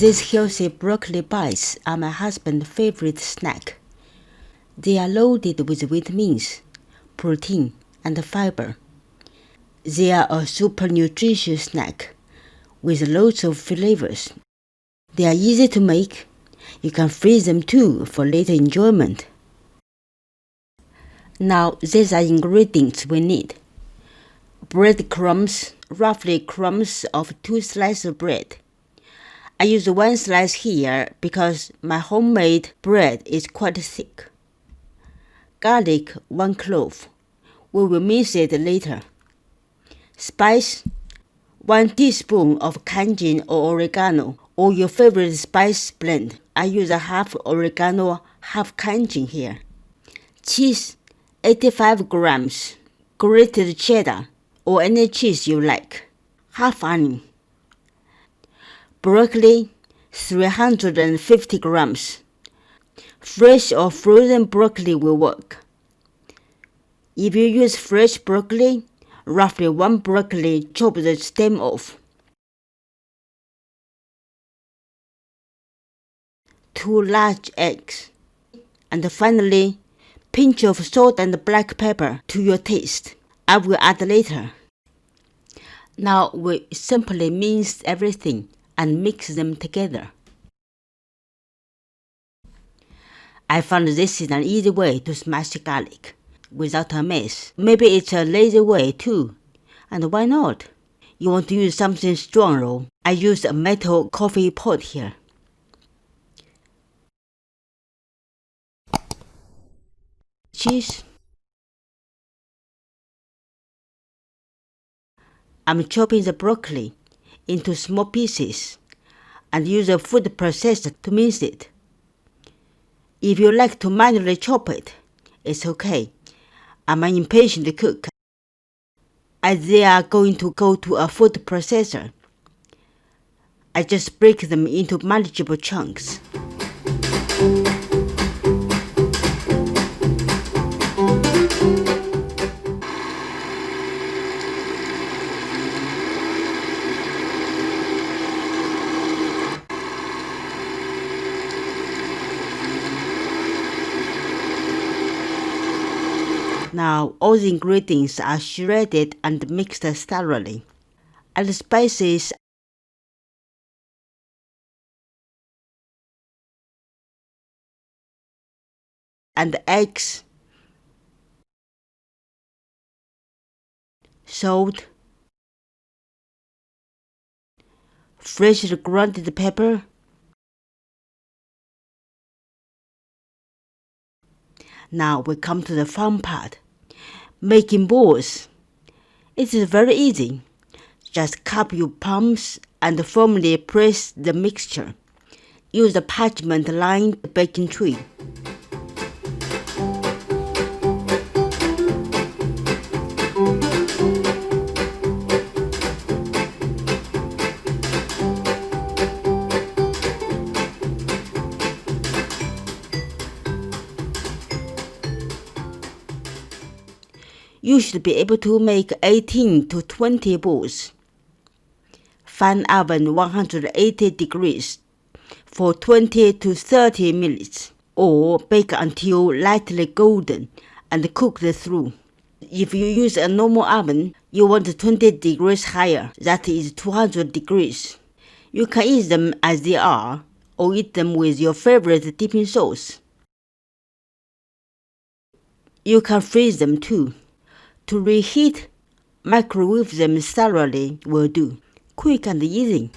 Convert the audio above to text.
These healthy broccoli bites are my husband's favorite snack. They are loaded with vitamins, protein, and fibre. They are a super nutritious snack with loads of flavors. They are easy to make. You can freeze them too for later enjoyment. Now, these are ingredients we need. Breadcrumbs, roughly crumbs of 2 slices of bread. I use 1 slice here because my homemade bread is quite thick. Garlic, 1 clove. We will mince it later. Spice, 1 teaspoon of Cajun or Oregano, or your favorite spice blend. I use a half Oregano, half Cajun here. Cheese, 85 grams. Grated Cheddar, or any cheese you like. Half onion. Broccoli, 350 grams. Fresh or frozen broccoli will work. If you use fresh broccoli, roughly 1 broccoli, chop the stem off. 2 large eggs. And finally, pinch of salt and black pepper to your taste. I will add later. Now we simply mince everything and mix them together. I found this is an easy way to smash garlic without a mess. Maybe it's a lazy way too, and why not? You want to use something strong though. I used a metal coffee pot here. Cheese. I'm chopping the broccoli into small pieces and use a food processor to mince it. If you like to manually chop it, it's okay. I'm an impatient cook, as they are going to go to a food processor. I just break them into manageable chunks. Now all the ingredients are shredded and mixed thoroughly. Add the spices and eggs, salt, freshly grounded pepper, Now we come to the fun part, making balls. It is very easy. Just cup your palms and firmly press the mixture. Use a parchment-lined baking tray. You should be able to make 18 to 20 balls. Fan oven 180 degrees for 20 to 30 minutes, or bake until lightly golden and cook through. If you use a normal oven, you want 20 degrees higher, that is 200 degrees. You can eat them as they are, or eat them with your favorite dipping sauce. You can freeze them too. To reheat, microwave them thoroughly will do. Quick and easy.